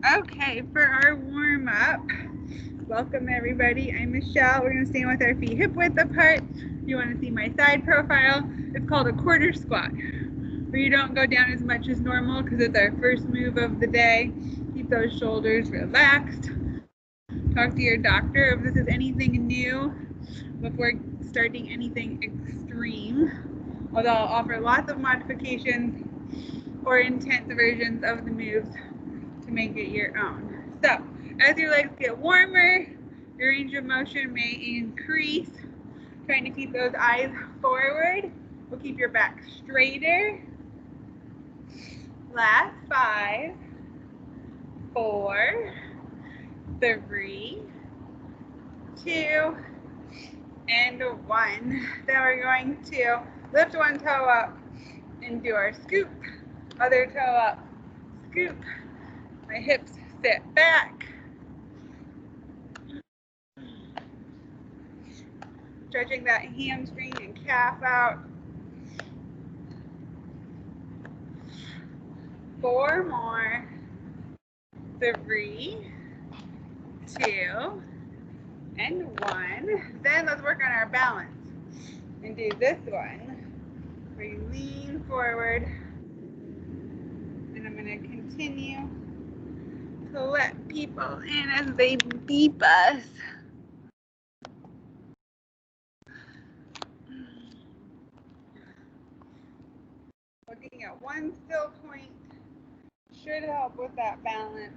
Okay, for our warm up, welcome everybody. I'm Michelle. We're going to stand with our feet hip width apart. You want to see my side profile? It's called a quarter squat, where you don't go down as much as normal because it's our first move of the day. Keep those shoulders relaxed. Talk to your doctor if this is anything new before starting anything extreme. Although I'll offer lots of modifications or intense versions of the moves to make it your own. So, as your legs get warmer, your range of motion may increase. Trying to keep those eyes forward will keep your back straighter. Last 5, 4, 3, 2, and 1. Then we're going to lift one toe up and do our scoop. Other toe up, scoop. My hips sit back. Stretching that hamstring and calf out. 4 more. 3, 2, and 1. Then let's work on our balance and do this one where you lean forward. And I'm going to continue to let people in as they beep us. Looking at one still point should help with that balance.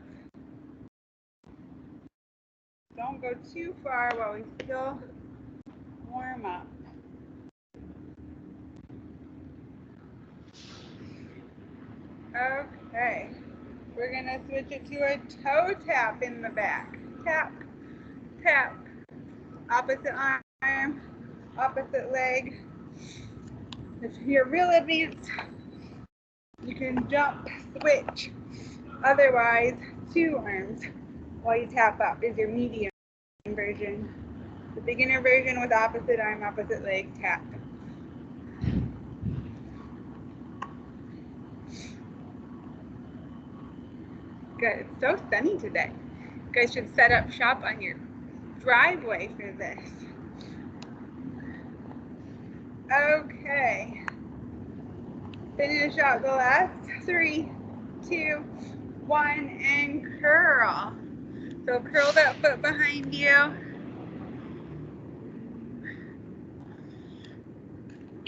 Don't go too far while we still warm up. Okay, we're gonna switch it to a toe tap in the back. Tap, tap, opposite arm, opposite leg. If you're real advanced, you can jump, switch. Otherwise, 2 arms while you tap up is your medium version. The beginner version with opposite arm, opposite leg, tap. Good, it's so sunny today. You guys should set up shop on your driveway for this. Okay, finish out the last 3, 2, 1, and curl. So curl that foot behind you.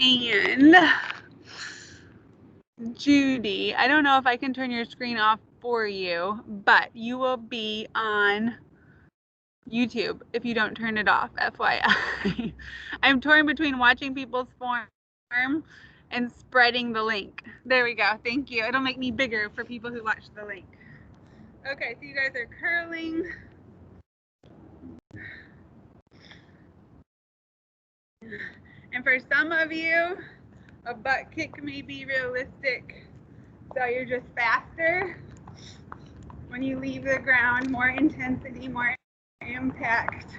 And Judy, I don't know if I can turn your screen off for you, but you will be on YouTube if you don't turn it off, FYI. I'm torn between watching people's form and spreading the link. There we go. Thank you. It'll make me bigger for people who watch the link. Okay, so you guys are curling. And for some of you, a butt kick may be realistic. So you're just faster. When you leave the ground, more intensity, more impact.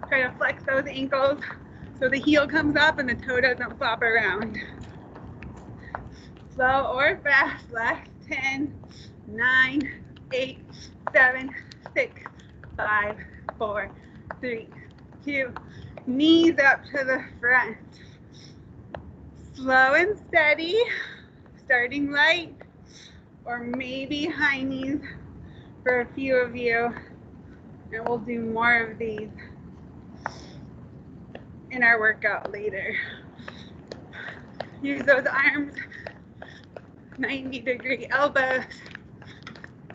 Try to flex those ankles so the heel comes up and the toe doesn't flop around. Slow or fast, last 10, 9, 8, 7, 6, 5, 4, 3, 2, knees up to the front. Slow and steady, starting light, or maybe high knees for a few of you, and we'll do more of these in our workout later. Use those arms, 90-degree elbows,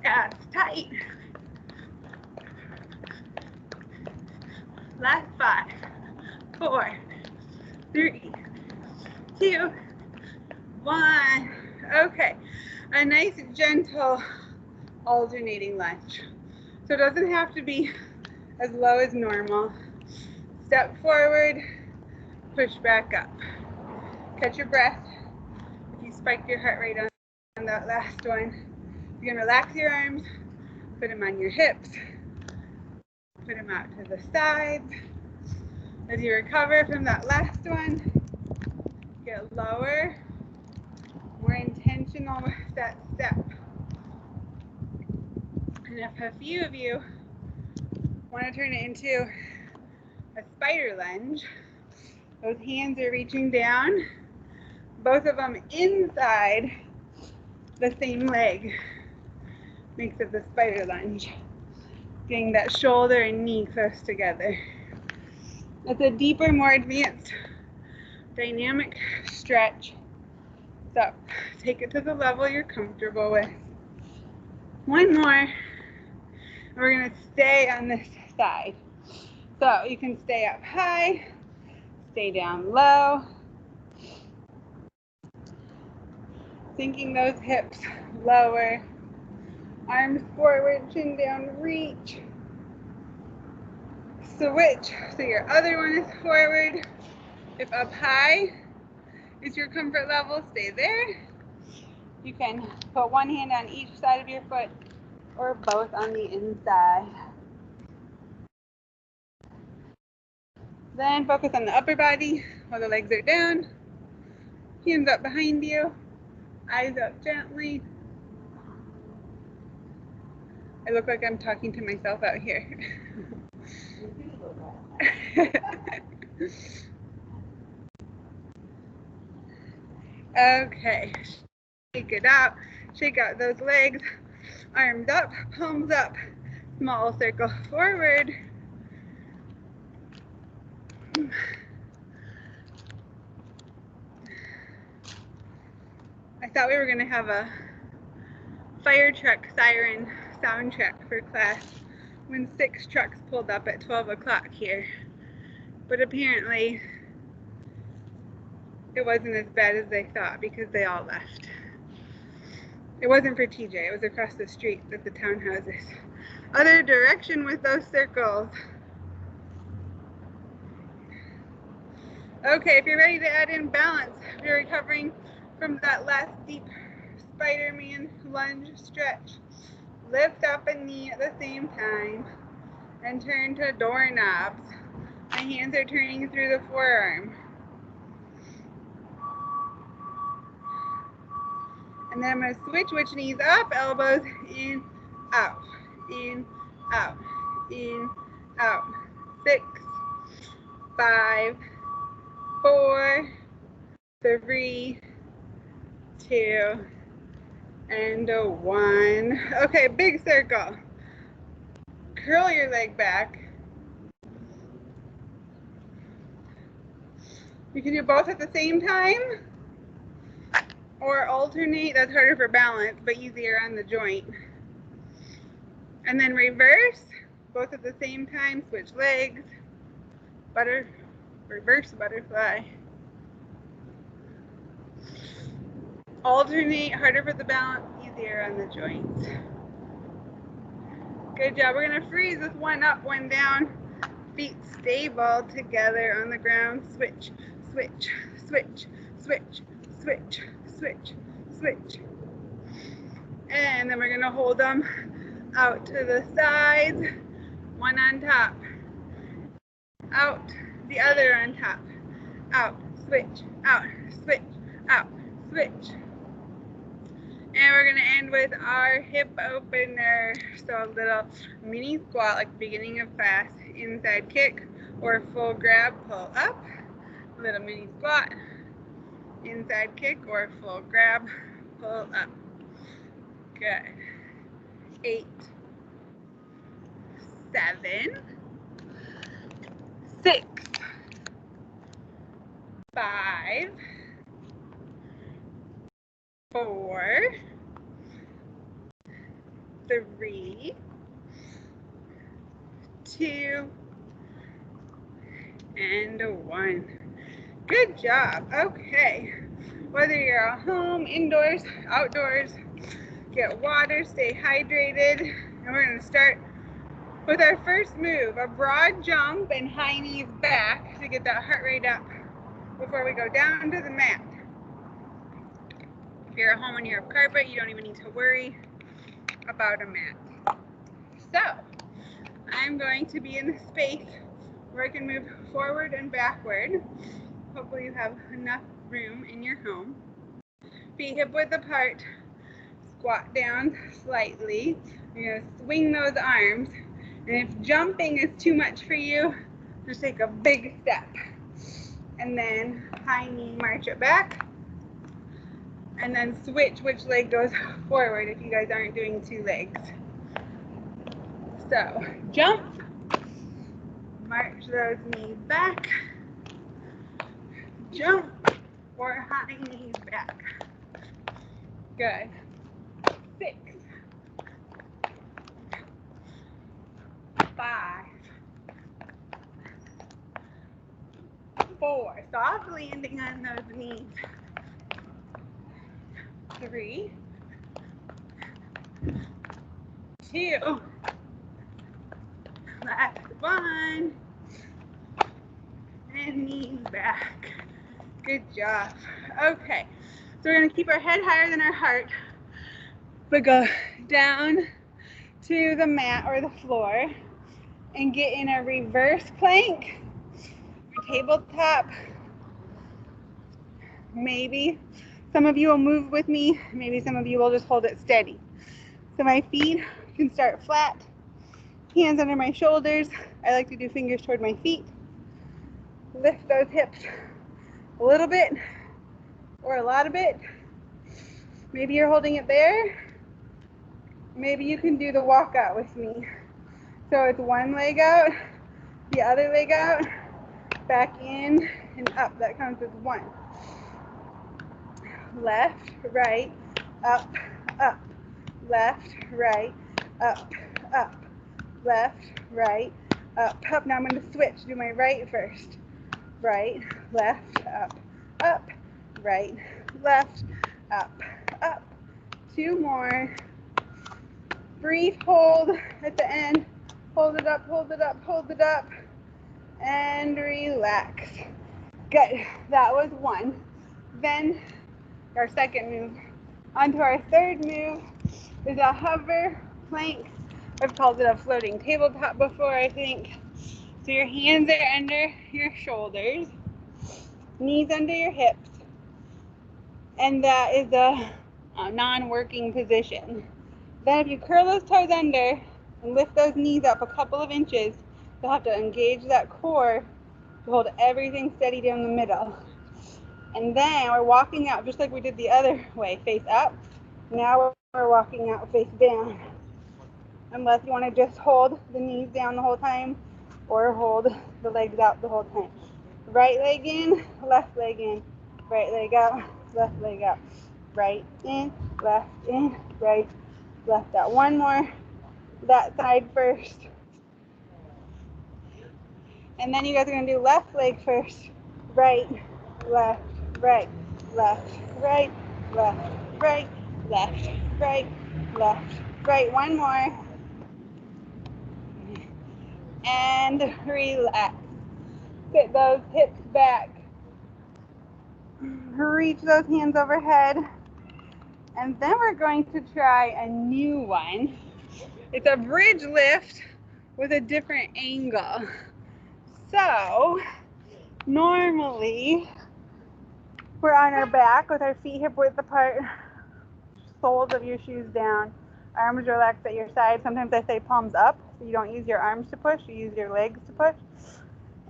abs tight. Last 5, 4, 3, 2, 1. Okay, a nice gentle alternating lunge. So it doesn't have to be as low as normal. Step forward, push back up. Catch your breath. If you spiked your heart rate on that last one, you can relax your arms, put them on your hips, put them out to the sides. As you recover from that last one, get lower, more intentional with that step. And if a few of you want to turn it into a spider lunge, those hands are reaching down, both of them inside the same leg, makes it the spider lunge. Getting that shoulder and knee close together. It's a deeper, more advanced dynamic stretch. So take it to the level you're comfortable with. One more. We're going to stay on this side. So you can stay up high, stay down low, sinking those hips lower, arms forward, chin down, reach, switch, so your other one is forward. If up high is your comfort level, stay there. You can put one hand on each side of your foot or both on the inside. Then focus on the upper body while the legs are down. Hands up behind you, eyes up gently. I look like I'm talking to myself out here. Okay, shake it out. Shake out those legs. Arms up, palms up. Small circle forward. I thought we were going to have a fire truck siren soundtrack for class when 6 trucks pulled up at 12 o'clock here. But apparently it wasn't as bad as they thought because they all left. It wasn't for TJ, it was across the street at the townhouses. Other direction with those circles. Okay, if you're ready to add in balance, if you're recovering from that last deep Spider-Man lunge stretch, lift up a knee at the same time and turn to doorknobs. My hands are turning through the forearm. And then I'm going to switch which knees up, elbows in, out, in, out, in, out. 6, 5, 4, 3, 2, and 1. Okay, big circle. Curl your leg back. You can do both at the same time or alternate. That's harder for balance, but easier on the joint. And then reverse, both at the same time. Switch legs. Reverse butterfly. Alternate, harder for the balance, easier on the joints. Good job. We're going to freeze with one up, one down. Feet stable together on the ground. Switch, switch, switch, switch, switch, switch, switch. And then we're going to hold them out to the sides. One on top. Out, the other on top. Out, switch, out, switch, out, switch. And we're going to end with our hip opener. So a little mini squat like the beginning of class. Inside kick or full grab, pull up. A little mini squat. Inside kick or full grab, pull up. Good. 8, 7, 6, 5, 4, 3, 2, and 1. Good job. Okay. Whether you're at home, indoors, outdoors, get water, stay hydrated. And we're going to start with our first move, a broad jump and high knees back to get that heart rate up before we go down to the mat. If you're at home and you have carpet, you don't even need to worry about a mat. So, I'm going to be in a space where I can move forward and backward. Hopefully you have enough room in your home. Feet hip width apart. Squat down slightly. You're gonna swing those arms, and if jumping is too much for you, just take a big step. And then high knee, march it back. And then switch which leg goes forward if you guys aren't doing two legs. So jump, march those knees back, jump, or high knees back. Good. 6, 5, 4, soft landing on those knees. 3, 2, last 1, and knees back. Good job. Okay, so we're gonna keep our head higher than our heart, but go down to the mat or the floor and get in a reverse plank or tabletop. Maybe some of you will move with me, maybe some of you will just hold it steady. So my feet can start flat, hands under my shoulders. I like to do fingers toward my feet. Lift those hips a little bit or a lot of it. Maybe you're holding it there. Maybe you can do the walkout with me. So it's one leg out, the other leg out, back in and up. That counts as 1. Left, right, up, up. Left, right, up, up. Left, right, up, up. Now I'm going to switch. Do my right first. Right, left, up, up. Right, left, up, up. 2 more. Breathe, hold at the end. Hold it up, hold it up, hold it up. And relax. Good. That was 1. Then our second move. On to our third move is a hover plank. I've called it a floating tabletop before, I think. So your hands are under your shoulders, knees under your hips, and that is a non-working position. Then if you curl those toes under and lift those knees up a couple of inches, you'll have to engage that core to hold everything steady down the middle. And then we're walking out just like we did the other way, face up. Now we're walking out face down. Unless you want to just hold the knees down the whole time or hold the legs out the whole time. Right leg in, left leg in, right leg out, left leg out. Right in, right, left out. 1 more, that side first. And then you guys are going to do left leg first. Right, left, right, left, right, left, right, left, right, left, right. 1 more. And relax. Sit those hips back. Reach those hands overhead. And then we're going to try a new one. It's a bridge lift with a different angle. So, normally, we're on our back with our feet hip width apart, soles of your shoes down, arms relaxed at your side. Sometimes I say palms up, so you don't use your arms to push, you use your legs to push.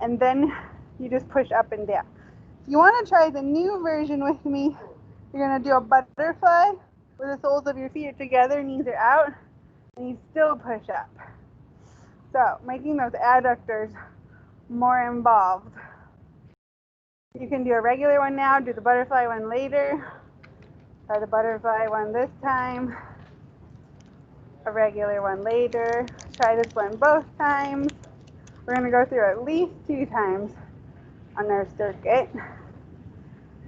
And then you just push up and down. If you want to try the new version with me, you're going to do a butterfly where the soles of your feet are together, knees are out, and you still push up. So, making those adductors more involved. You can do a regular one now, do the butterfly one later. Try the butterfly one this time, a regular one later. Try this one both times. We're going to go through at least 2 times on our circuit.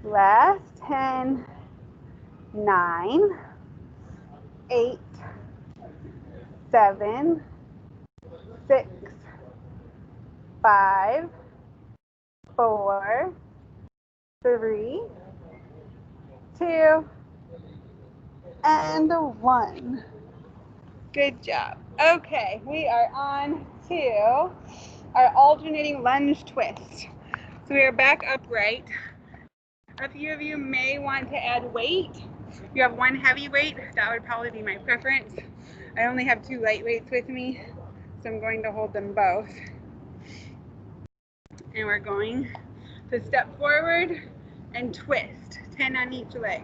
Last 10, 9, 8, 7, 6, 5, 4, 3, 2, and 1. Good job. Okay, we are on to our alternating lunge twist. So we are back upright. A few of you may want to add weight. If you have one heavy weight, that would probably be my preference. I only have 2 light weights with me, so I'm going to hold them both. And we're going to step forward and twist, 10 on each leg.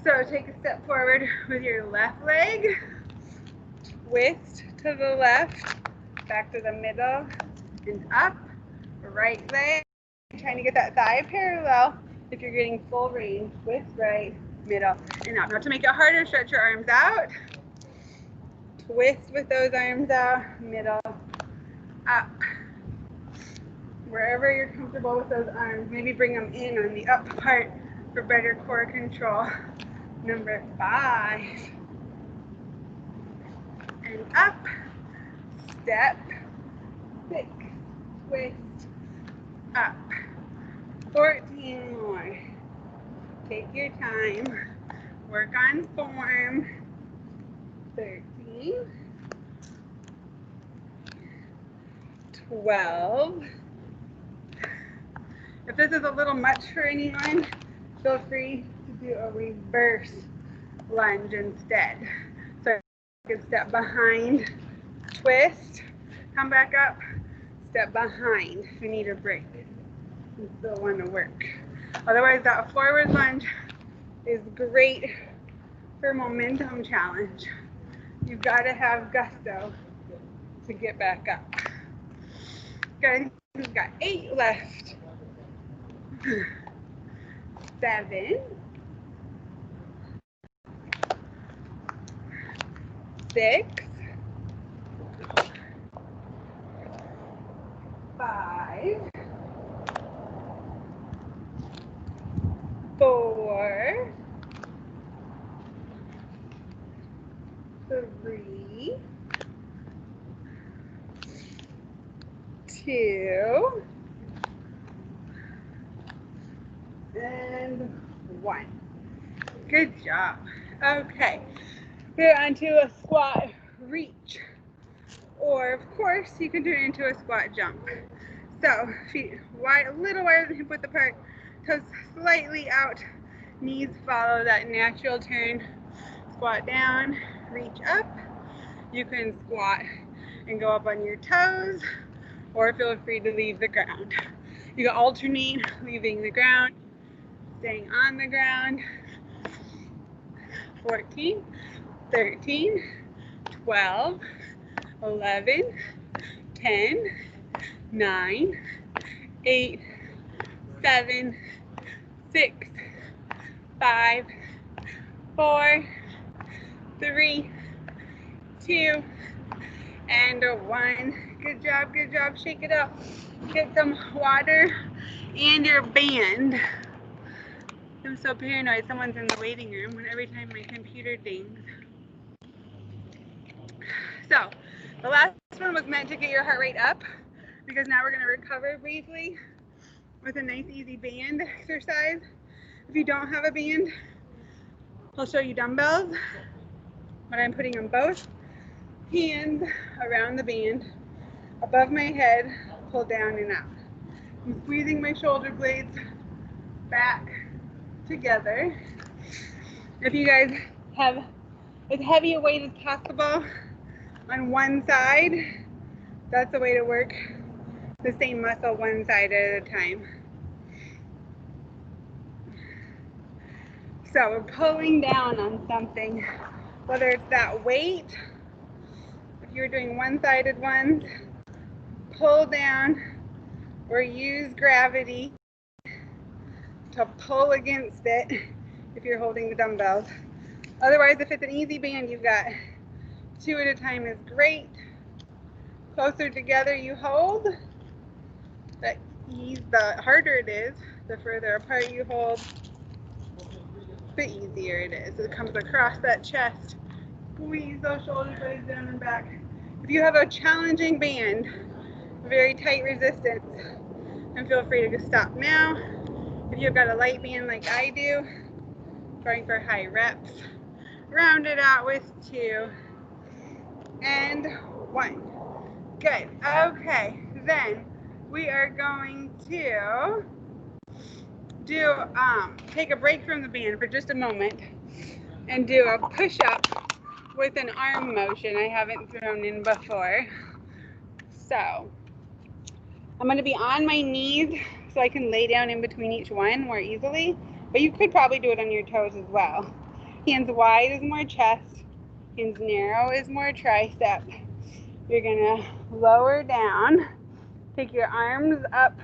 So take a step forward with your left leg, twist to the left, back to the middle, and up, right leg. Trying to get that thigh parallel if you're getting full range. Twist right, middle, and up. Now to make it harder, stretch your arms out. Twist with those arms out, middle, up. Wherever you're comfortable with those arms, maybe bring them in on the up part for better core control. Number 5. And up, step, 6, twist, up. 14 more. Take your time. Work on form. 13, 12. If this is a little much for anyone, feel free to do a reverse lunge instead. So you can step behind, twist, come back up, step behind if you need a break. You still want to work. Otherwise, that forward lunge is great for momentum challenge. You've got to have gusto to get back up. Good. We've got 8 left. 7, 6, 5, 4, 3, 2, and 1. Good job. Okay, we're onto a squat reach. Or, of course, you can turn it into a squat jump. So, feet wide, a little wider than hip width apart, toes slightly out, knees follow that natural turn. Squat down, reach up. You can squat and go up on your toes, or feel free to leave the ground. You can alternate leaving the ground, staying on the ground. 14, 13, 12, 11, 10, 9, 8, 7, 6, 5, 4, 3, 2, and 1. Good job, good job. Shake it up. Get some water and your band. I'm so paranoid someone's in the waiting room every time my computer dings. So, the last one was meant to get your heart rate up, because now we're going to recover briefly with a nice easy band exercise. If you don't have a band, I'll show you dumbbells, but I'm putting them both hands around the band, above my head, pull down and out. I'm squeezing my shoulder blades back together. If you guys have as heavy a weight as possible on one side, that's the way to work the same muscle one side at a time. So we're pulling down on something, whether it's that weight, if you're doing one-sided ones, pull down or use gravity to pull against it if you're holding the dumbbells. Otherwise, if it's an easy band, you've got 2 at a time is great. Closer together you hold, the harder it is, the further apart you hold, the easier it is. It comes across that chest. Squeeze those shoulder blades down and back. If you have a challenging band, very tight resistance, then feel free to just stop now. If you've got a light band like I do, going for high reps, round it out with 2 and 1. Good. Okay, then we are going to take a break from the band for just a moment and do a push-up with an arm motion I haven't thrown in before. So I'm going to be on my knees so I can lay down in between each one more easily, but you could probably do it on your toes as well. Hands wide is more chest, hands narrow is more tricep. You're going to lower down, take your arms up,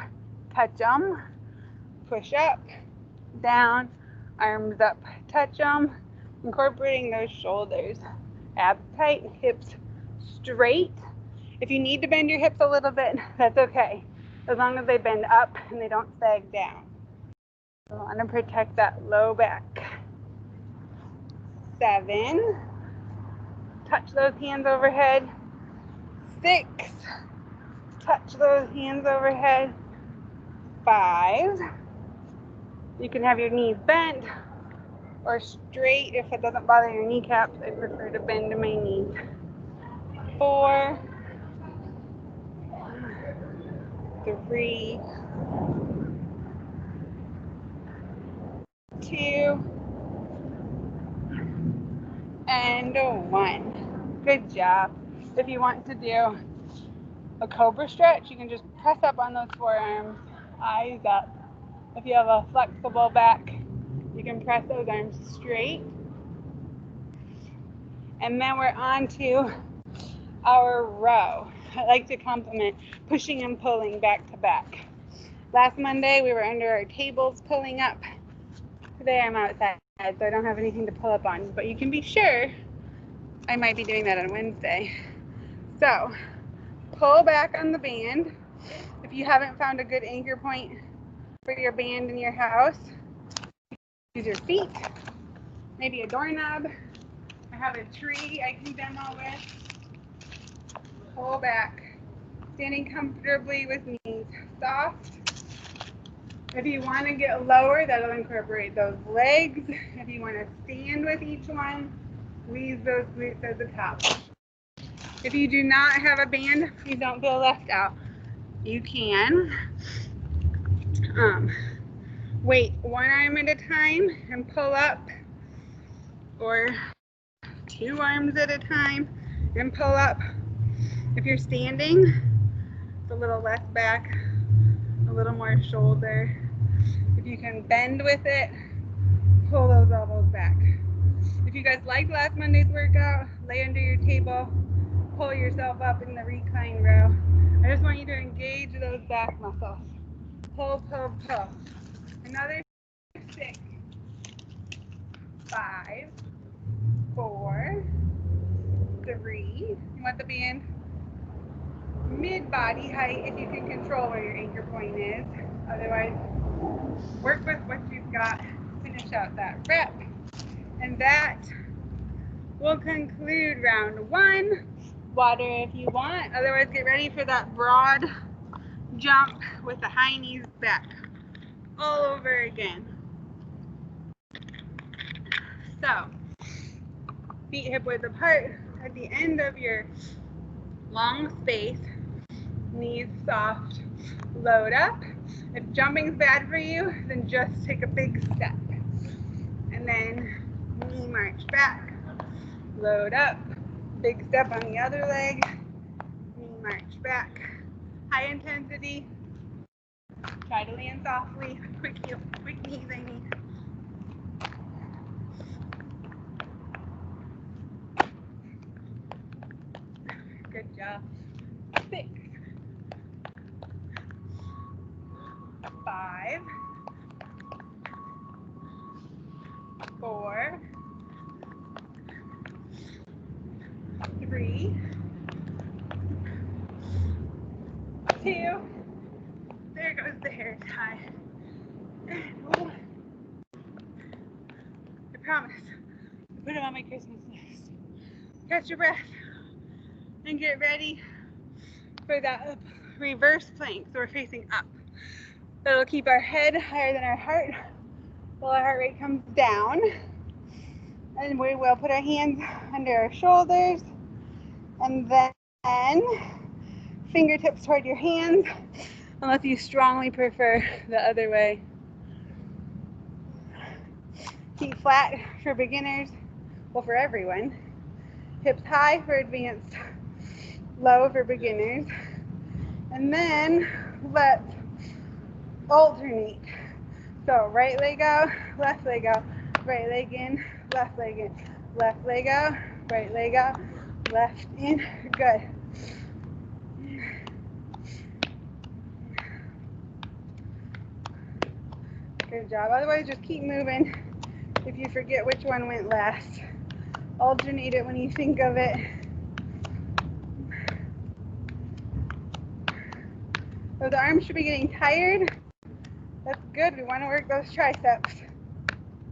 touch them, push up, down, arms up, touch them, incorporating those shoulders. Abs tight, hips straight. If you need to bend your hips a little bit, that's okay, as long as they bend up and they don't sag down. I want to protect that low back. 7, touch those hands overhead. 6, touch those hands overhead. 5, you can have your knees bent or straight if it doesn't bother your kneecaps. I prefer to bend my knees. 4, 3, 2, and 1. Good job. If you want to do a cobra stretch, you can just press up on those forearms, eyes up. If you have a flexible back, you can press those arms straight. And then we're on to our row. I like to compliment pushing and pulling back to back. Last Monday we were under our tables pulling up. Today I'm outside, so I don't have anything to pull up on, but you can be sure I might be doing that on Wednesday. So pull back on the band. If you haven't found a good anchor point for your band in your house, use your feet, maybe a doorknob. I have a tree I can demo with. Pull back, standing comfortably with knees soft. If you want to get lower, that'll incorporate those legs. If you want to stand with each one, squeeze those glutes at the top. If you do not have a band, please don't feel left out. You can wait one arm at a time and pull up, or 2 arms at a time and pull up. If you're standing, it's a little less back, a little more shoulder. If you can bend with it, pull those elbows back. If you guys liked last Monday's workout, lay under your table, pull yourself up in the recline row. I just want you to engage those back muscles. Pull, pull, pull. Another 6, 5, 4, 3. You want the band mid-body height if you can control where your anchor point is. Otherwise, work with what you've got. Finish out that rep. And that will conclude round 1. Water if you want. Otherwise, get ready for that broad jump with the high knees back. All over again. So, feet hip width apart. At the end of your long space, knees soft, load up. If jumping's bad for you, then just take a big step. And then knee march back, load up, big step on the other leg, knee march back. High intensity, try to land softly, quick knees I need. Good job. 6, 5, 4, 3, 2, there goes the hair tie. I promise, I put it on my Christmas list. Catch your breath and get ready for that reverse plank. So we're facing up. That'll keep our head higher than our heart while our heart rate comes down. And we will put our hands under our shoulders and then fingertips toward your hands, unless you strongly prefer the other way. Feet flat for beginners, well, for everyone. Hips high for advanced, low for beginners. And then let's alternate. So right leg out, left leg out, right leg in, left leg in, left leg out, right leg out, left in. Good. Good job. Otherwise, just keep moving if you forget which one went last. Alternate it when you think of it. Those arms should be getting tired. That's good. We want to work those triceps.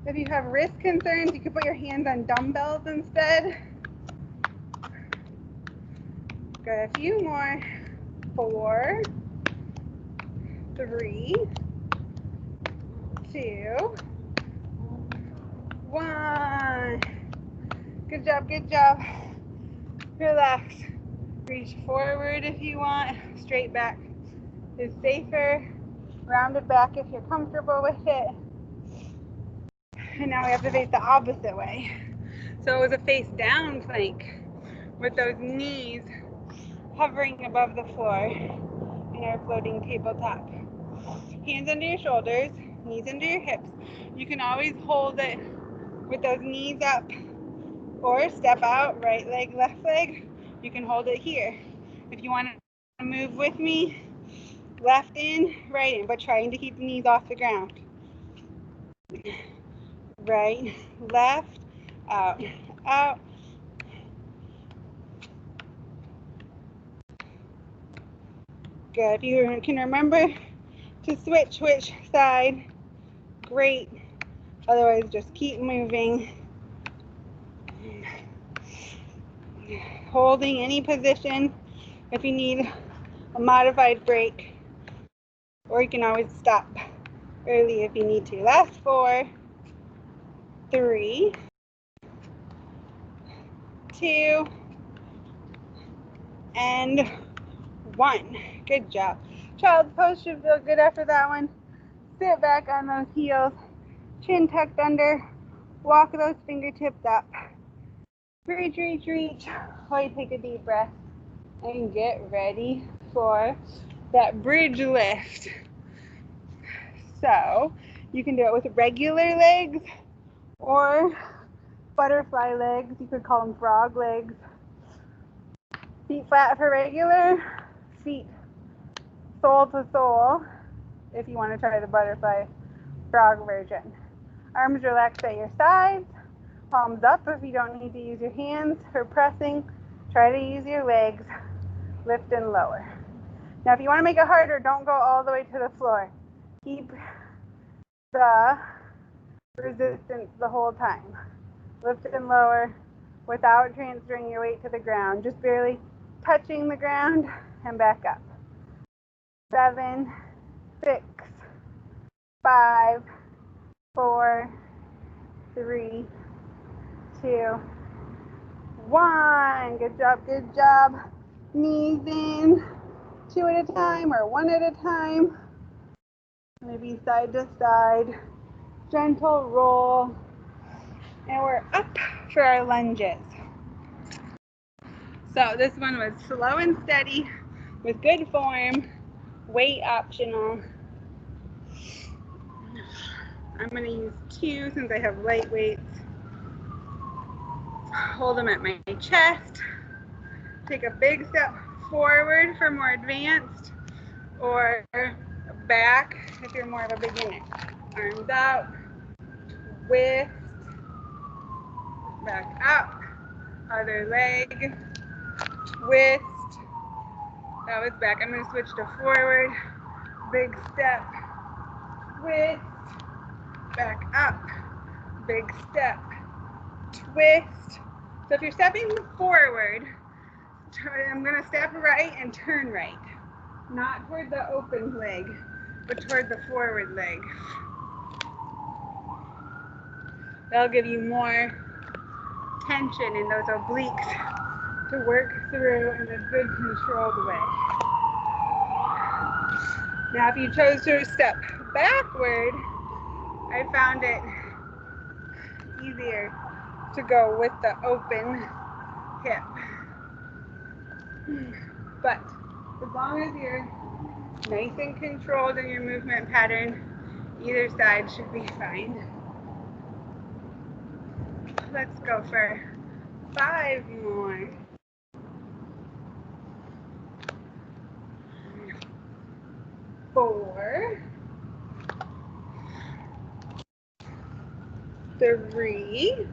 If you have wrist concerns, you can put your hands on dumbbells instead. Good. A few more. 4, 3, 2, 1. Good job, good job. Relax. Reach forward if you want. Straight back is safer. Rounded back if you're comfortable with it. And now we have to face the opposite way. So it was a face down plank with those knees hovering above the floor in our floating tabletop. Hands under your shoulders, knees under your hips. You can always hold it with those knees up or step out, right leg, left leg. You can hold it here. If you want to move with me, left in, right in, but trying to keep the knees off the ground. Right, left, out, out. Good. If you can remember to switch which side, great. Otherwise, just keep moving. Holding any position if you need a modified break, or you can always stop early if you need to. Last 4, 3, 2, and 1. Good job. Child's pose should feel good after that one. Sit back on those heels, chin tucked under, walk those fingertips up. Reach, reach, reach. While you take a deep breath and get ready for that bridge lift. So you can do it with regular legs or butterfly legs. You could call them frog legs. Feet flat for regular, feet sole to sole if you want to try the butterfly frog version. Arms relaxed at your sides, palms up if you don't need to use your hands for pressing. Try to use your legs, lift and lower. Now if you want to make it harder, don't go all the way to the floor. Keep the resistance the whole time. Lift and lower without transferring your weight to the ground, just barely touching the ground and back up. 7, 6, 5, 4, 3, 2, 1. Good job, good job. Knees in, 2 at a time or 1 at a time. Maybe side to side. Gentle roll. And we're up for our lunges. So this one was slow and steady with good form, weight optional. I'm going to use 2 since I have light weights. Hold them at my chest. Take a big step forward for more advanced, or back if you're more of a beginner. Arms out, twist, back up, other leg, twist. That was back. I'm going to switch to forward, big step, twist, back up, big step, twist. So if you're stepping forward, I'm going to step right and turn right. Not toward the open leg, but toward the forward leg. That'll give you more tension in those obliques to work through in a good controlled way. Now if you chose to step backward, I found it easier to go with the open hip. But as long as you're nice and controlled in your movement pattern, either side should be fine. Let's go for 5 more. 4, 3,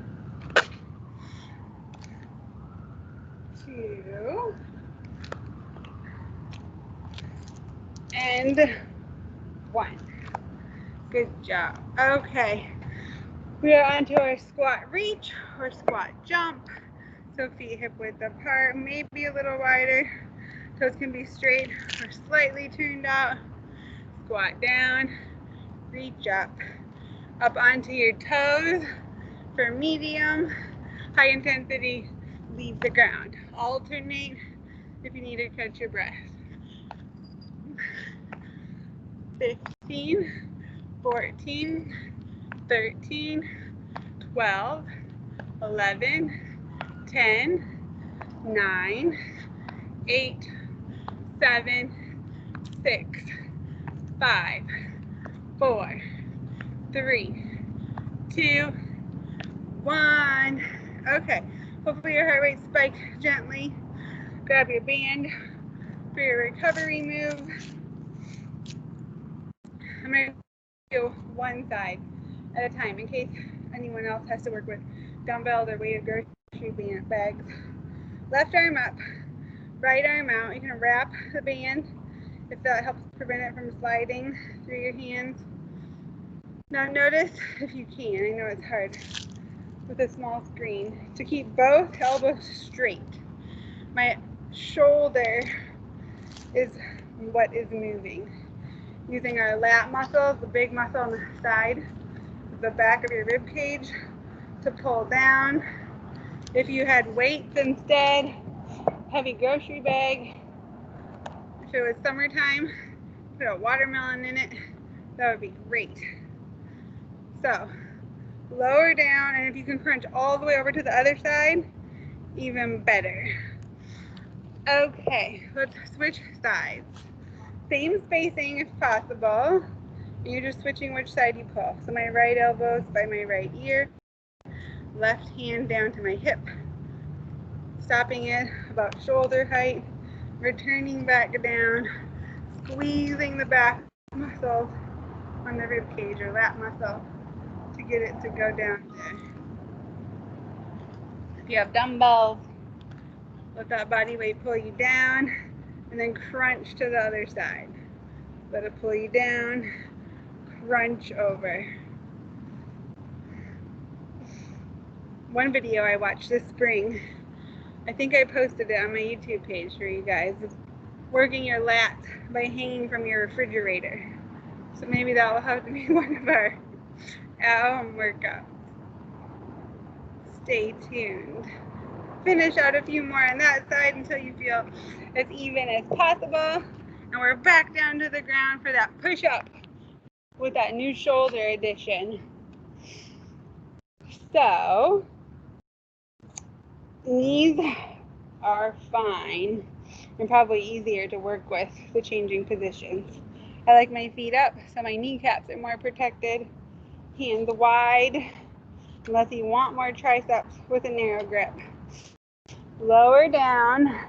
2, and 1. Good job. Okay, we are onto our squat reach or squat jump. So feet hip width apart, maybe a little wider. Toes can be straight or slightly turned out. Squat down, reach up. Up onto your toes for medium. High intensity, leave the ground. Alternate if you need to catch your breath. 15, 14, 13, 12, 11, 10, 9, 8, 7, 6, 5, 4, 3, 2, 1. Okay, hopefully your heart rate spiked gently. Grab your band for your recovery move. I'm going to do one side at a time in case anyone else has to work with dumbbells or weighted grocery bags. Left arm up, right arm out. You can wrap the band if that helps prevent it from sliding through your hands. Now notice, if you can, I know it's hard with a small screen, to keep both elbows straight. My shoulder is what is moving. Using our lat muscles, the big muscle on the side, the back of your rib cage, to pull down. If you had weights instead, heavy grocery bag, if it was summertime, put a watermelon in it, that would be great. So lower down, and if you can crunch all the way over to the other side, even better. Okay, let's switch sides. Same spacing if possible. You're just switching which side you pull. So my right elbow is by my right ear, left hand down to my hip, stopping it about shoulder height, returning back down, squeezing the back muscles on the rib cage or lat muscle to get it to go down there. If you have dumbbells, let that body weight pull you down, and then crunch to the other side. Let it pull you down, crunch over. One video I watched this spring, I think I posted it on my YouTube page for you guys, is working your lats by hanging from your refrigerator. So maybe that will have to be one of our at-home workouts. Stay tuned. Finish out a few more on that side until you feel as even as possible. And we're back down to the ground for that push-up with that new shoulder addition. So, knees are fine and probably easier to work with the changing positions. I like my feet up so my kneecaps are more protected. Hands wide, unless you want more triceps with a narrow grip. Lower down,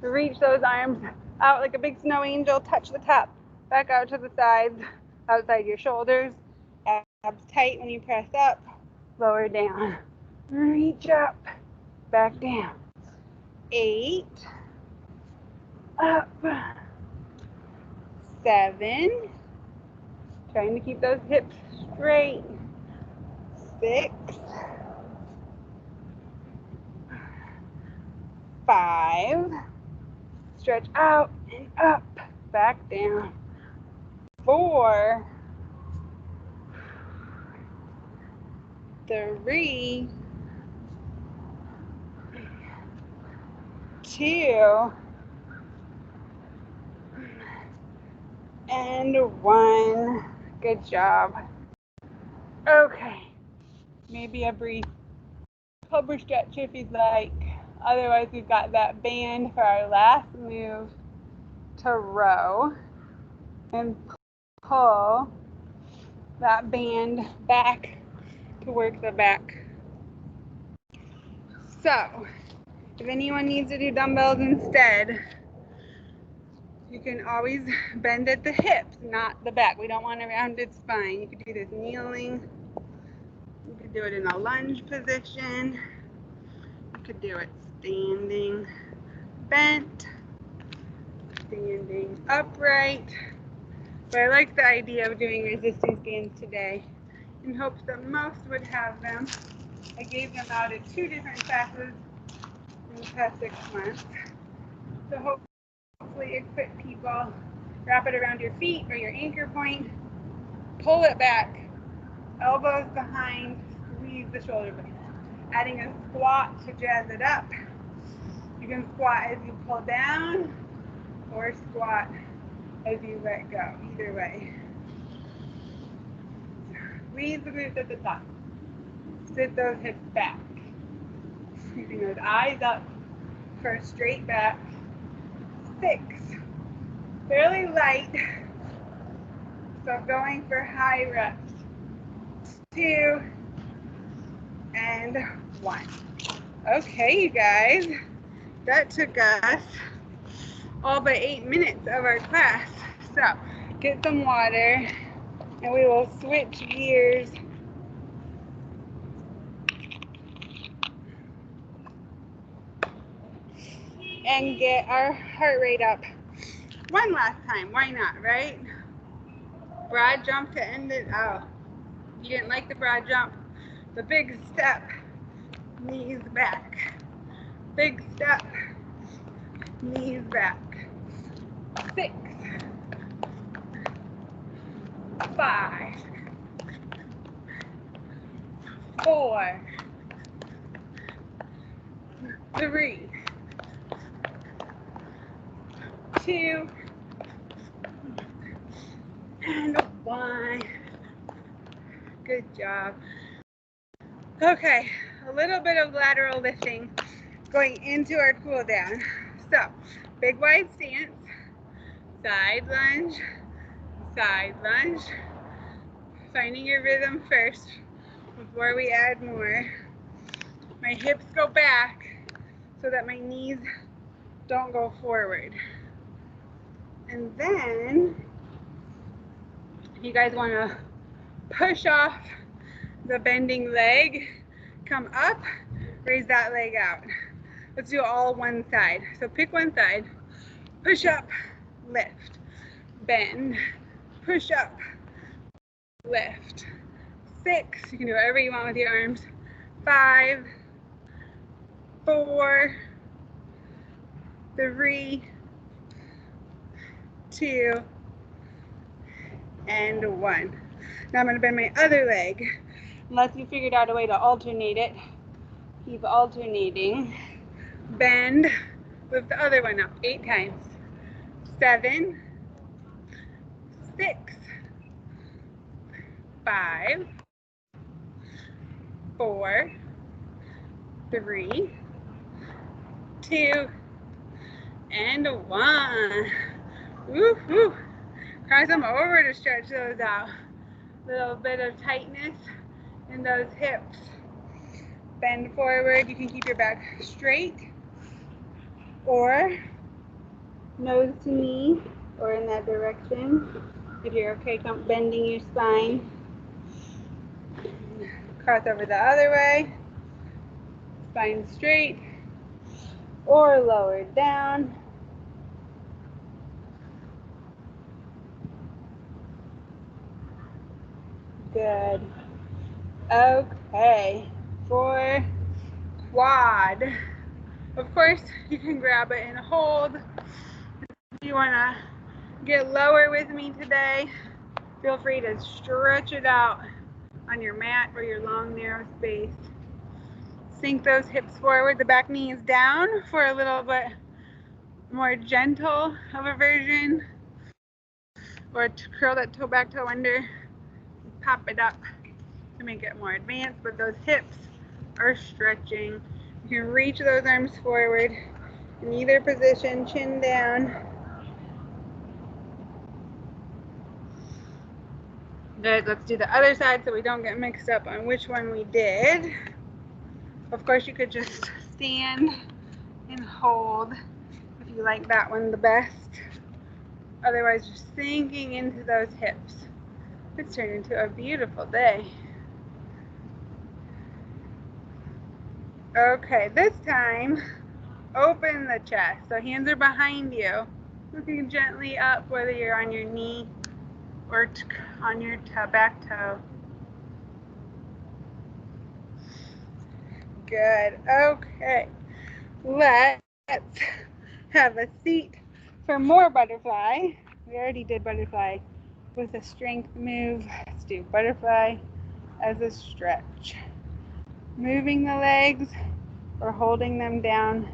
reach those arms out like a big snow angel, touch the top, back out to the sides, outside your shoulders, abs tight when you press up, lower down, reach up, back down, 8, up, 7, trying to keep those hips straight, 6, 5, stretch out and up, back down, 4, 3, 2, and 1. Good job. Okay, maybe a brief cobra stretch if you'd like. Otherwise, we've got that band for our last move to row and pull that band back to work the back. So, if anyone needs to do dumbbells instead, you can always bend at the hips, not the back. We don't want a rounded spine. You could do this kneeling. You could do it in a lunge position. You could do it standing bent, standing upright. But I like the idea of doing resistance bands today in hopes that most would have them. I gave them out at 2 different classes in the past 6 months. So hopefully equip people. Wrap it around your feet or your anchor point. Pull it back. Elbows behind. Squeeze the shoulder blades. Adding a squat to jazz it up. You can squat as you pull down or squat as you let go. Either way. Squeeze the glutes at the top. Sit those hips back. Keeping those eyes up for a straight back. 6. Fairly light. So going for high reps. 2 and 1. Okay, you guys. That took us all but 8 minutes of our class. So get some water and we will switch gears. And get our heart rate up one last time. Why not, right? Broad jump to end it out. You didn't like the broad jump. The big step, knees back. Big step, knees back. 6, 5, 4, 3, 2, and 1. Good job. Okay, a little bit of lateral lifting going into our cool down. So, big wide stance, side lunge, finding your rhythm first before we add more. My hips go back so that my knees don't go forward. And then, if you guys want to push off the bending leg, come up, raise that leg out. Let's do all one side. So pick one side, push up, lift, bend, push up, lift. 6, you can do whatever you want with your arms. 5, 4, 3, 2, and 1. Now I'm going to bend my other leg. Unless you figured out a way to alternate it, keep alternating. Bend, lift the other one up 8 times. 7, 6, 5, 4, 3, 2, and 1. Woo hoo. Cross them over to stretch those out. Little bit of tightness in those hips. Bend forward. You can keep your back straight or nose to knee or in that direction. If you're okay bending your spine. Cross over the other way. Spine straight or lower down. Good. Okay, for quad. Of course, you can grab it and hold. If you want to get lower with me today, feel free to stretch it out on your mat or your long, narrow space. Sink those hips forward. The back knee is down for a little bit more gentle of a version. Or to curl that toe back toe under. Pop it up to make it more advanced, but those hips are stretching. You can reach those arms forward in either position, chin down. Good, let's do the other side so we don't get mixed up on which one we did. Of course, you could just stand and hold if you like that one the best. Otherwise, just sinking into those hips. It's turned into a beautiful day. Okay, this time, open the chest. So hands are behind you, looking gently up, whether you're on your knee or on your back toe. Good. Okay. Let's have a seat for more butterfly. We already did butterfly with a strength move. Let's do butterfly as a stretch. Moving the legs or holding them down.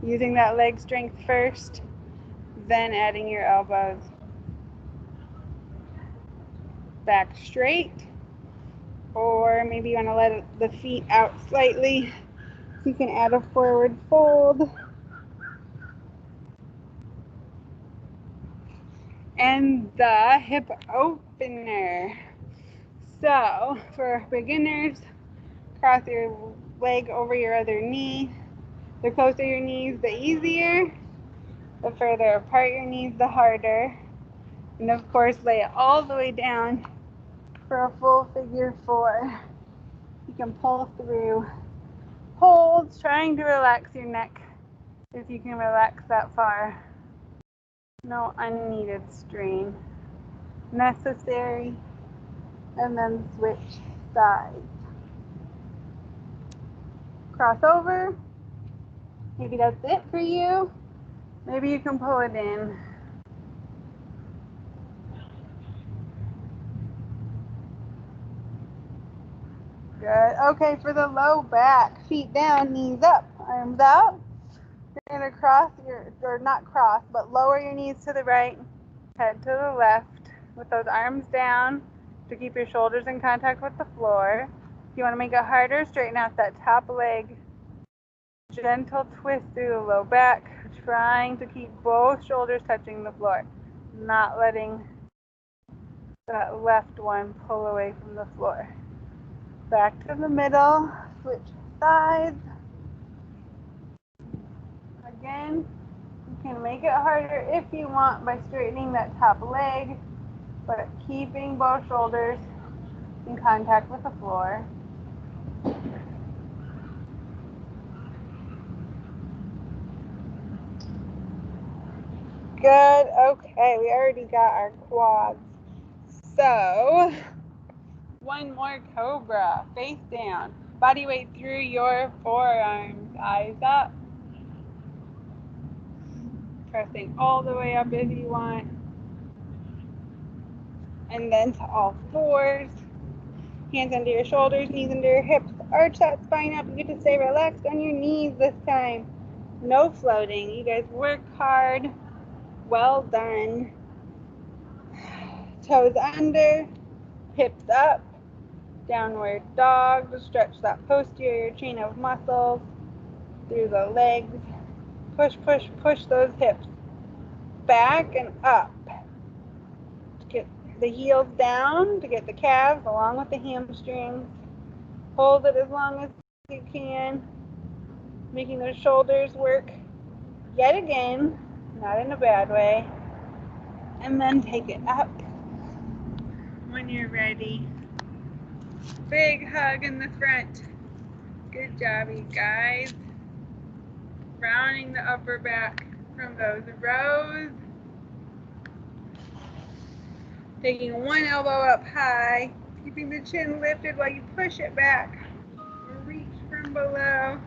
Using that leg strength first, then adding your elbows. Back straight, or maybe you want to let the feet out slightly. You can add a forward fold. And the hip opener. So for beginners, cross your leg over your other knee. The closer your knees, the easier. The further apart your knees, the harder. And of course, lay it all the way down for a full figure 4. You can pull through holds, trying to relax your neck if you can relax that far. No unneeded strain necessary. And then switch sides. Cross over. Maybe that's it for you. Maybe you can pull it in. Good. Okay, for the low back, feet down, knees up, arms out. You're going to cross or not cross, but lower your knees to the right, head to the left with those arms down to keep your shoulders in contact with the floor. If you want to make it harder, straighten out that top leg. Gentle twist through the low back, trying to keep both shoulders touching the floor, not letting that left one pull away from the floor. Back to the middle, switch sides. Again, you can make it harder if you want by straightening that top leg, but keeping both shoulders in contact with the floor. Good. Okay, we already got our quads. So, one more cobra, face down. Body weight through your forearms, eyes up. Pressing all the way up if you want. And then to all fours. Hands under your shoulders, knees under your hips. Arch that spine up. You get to stay relaxed on your knees this time. No floating. You guys work hard. Well done. Toes under, hips up. Downward dog to stretch that posterior chain of muscles through the legs. Push, push, push those hips back and up. To get the heels down, to get the calves along with the hamstrings. Hold it as long as you can. Making those shoulders work yet again, not in a bad way. And then take it up when you're ready. Big hug in the front. Good job, you guys. Rounding the upper back from those rows. Taking one elbow up high, keeping the chin lifted while you push it back. Reach from below.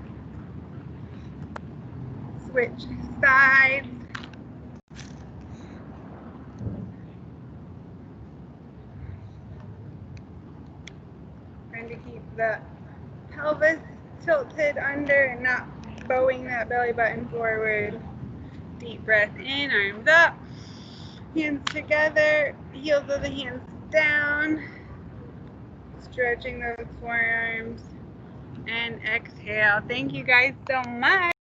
Switch sides. Trying to keep the pelvis tilted under and not bowing that belly button forward. Deep breath in, arms up, hands together, heels of the hands down, stretching those forearms and exhale. Thank you guys so much.